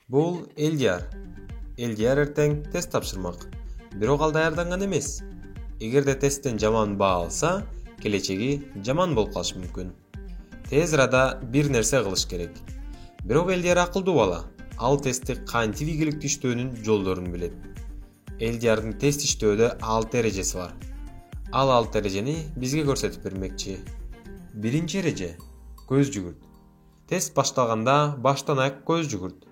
Бул Элдияр. Элдияр эртең тест тапшырмак. Бирок ал даярданган эмес. Эгерде тесттен жаман баа алса, келечеги жаман болуп калышы мүмкүн. Тез арада бир нерсе кылыш керек. Бирок Элдияр акылдуу бала. Ал тестти кантип ийгиликтүү иштөөнүн жолдорун билет. Элдиярдын тест иштөөдө 6 эрежеси бар. Ал 6 эрежени бизге көрсөтүп бермекчи. Биринчи эреже — көз жүгүрт. Тест башталганда баштан аяк көз жүгүрт.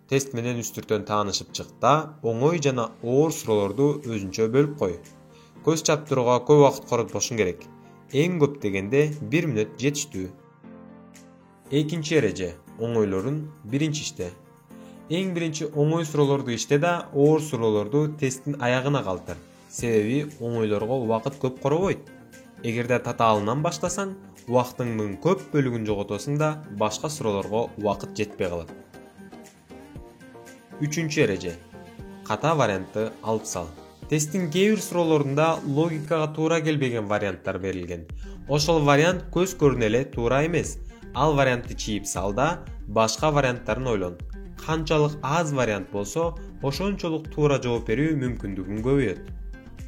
Тест менен үстүртөн таанышып чык да, оңой жана оор суроолорду өзүнчө бөлүп кой. Көз чаптырууга көп убакыт коротпошуң керек. Эң көп дегенде 1 мүнөт жетиштүү. Экинчи эреже — оңойлорун биринчи иште. Эң биринчи оңой суроолорду иште да, оор суроолорду тесттин аягына калтыр. Себеби оңойлорго убакыт көп коробойт. Эгерде татаалынан баштасаң, убактыңдын көп бөлүгүн жоготосуң да, башка суроолорго убакыт жетпей калат. Үчүнчү эреже — ката вариантты алып сал. Тесттин кээ бир суроолорунда логикага туура келбеген варианттар берилген. Ошол вариант көз көрүнө эле туура эмес. Ал вариантты чийип сал да, башка варианттарын ойлон. Канчалык аз вариант болсо, ошончолук туура жооп берүү мүмкүндүгүң көбөйөт.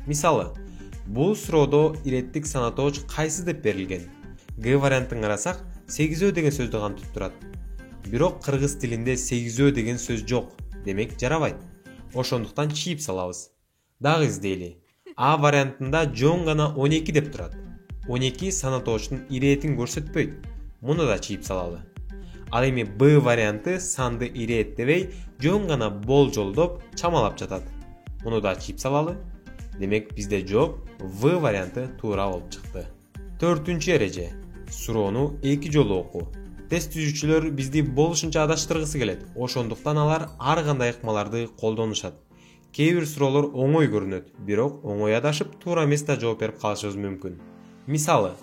Мисалы, бул суроодо иреттик санатооч кайсы деп берилген. Г вариантын карасак, сегизөө деген сөздү камтып турат. Бирок кыргыз тилинде сегизөө деген сөз жок, демек жарабайт. Ошондуктан чийип салабыз. Дагы издейли. А вариантында жөн гана 12 деп турат. 12 санатоочтун иретин көрсөтпөйт. Муну да чийип салалы. Ал эми Б варианты санды иреттебей, жөн гана болжолдоп, чамалап жатат. Муну да чийип салалы. Демек бизде жооп В варианты туура болуп чыкты. Төртүнчү эреже — суроону 2 жолу окуу. Тест түзүүчүлөр бизди болушунча адаштыргысы келет. Ошондуктан алар ар кандай ыкмаларды колдонушат. Кээ бир суроолор оңой көрүнөт, бирок оңой адашып, туура эмес да жооп берип калышыбыз мүмкүн. Мисалы,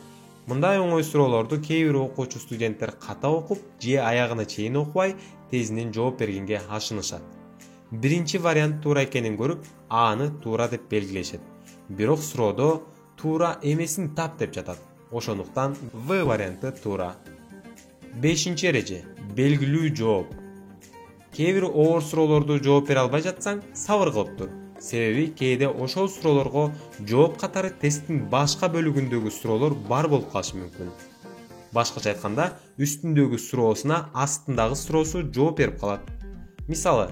мындай оңой суроолорду кээ бир окуучу студенттер ката окуп, же аягына чейин окубай, тезинен жооп бергенге ашынышат. Биринчи вариант туура экенин көрүп, аны туура деп белгилешет. Бирок суроодо туура эмесин тап деп жатат. Ошондуктан В варианты туура. Бешинчи эреже — белгилүү жооп. Кээ бир оор суроолорду жооп бере албай жатсаң, сабыр кылып тур. Себеби кээде ошол суроолорго жооп катары тесттин башка бөлүгүндөгү суроолор бар болуп калышы мүмкүн. Башкача айтканда, үстүндөгү суроосуна астындагы суроосу жооп берип калат. Мисалы,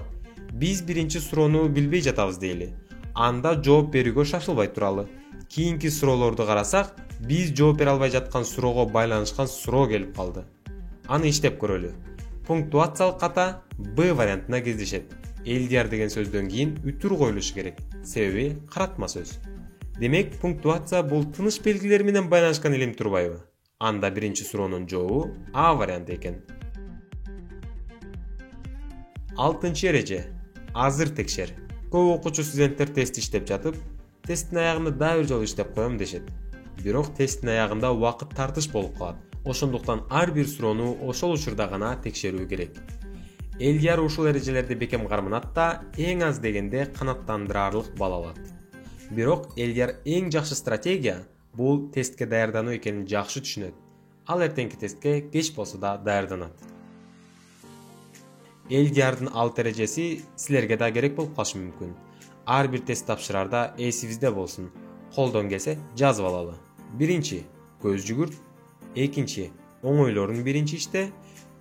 биз биринчи суроону билбей жатабыз дейли. Анда жооп берүүгө шашылбай туралы. Кийинки суроолорду карасак, биз жооп бере албай жаткан суроого байланышкан суроо келип калды. Аны иштеп көрөлү. Пунктуациялык ката Б вариантына кездешет. Элдияр деген сөздөн кийин үтүр коюлушу керек. Себеби каратма сөз. Демек, пунктуация бул тыныш белгилери менен байланышкан илим турбайбы? Анда биринчи суроонун жообу А варианты экен. Алтынчы эреже — азыр текшер. Көп окуучу студенттер тест иштеп жатып, тесттин аягында дагы бир жолу иштеп коем дешет. Бирок тесттин аягында убакыт тартыш болуп калат. Ошондуктан ар бир суроону ошол учурда гана текшерүү керек. Элдияр ушул эрежелерди бекем карманат да, эң аз дегенде канааттандырарлык балл алат. Бирок Элдияр эң жакшы стратегия бул тестке даярдануу экенин жакшы түшүнөт. Ал эртеңки тестке кеч болсо да даярданат. Элдиярдын 6 эрежеси силерге да керек болуп калышы мүмкүн. Ар бир тест тапшырарда эсибизде болсун. Колдон келсе жазып алалы. Биринчи — көз жүгүрт. Экинчи — оңойлорун биринчи иште.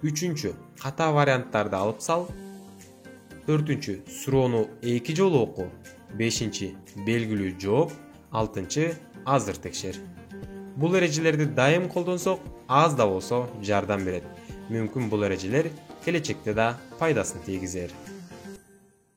Үчүнчү — ката варианттарды алып сал. Төртүнчү — суроону 2 жолу окуу. Бешинчи — белгилүү жооп. Алтынчы — азыр текшер. Бул эрежелерди дайым колдонсок, аз да болсо жардам берет. Мүмкүн бул эрежелер келечекте да пайдасын тийгизер.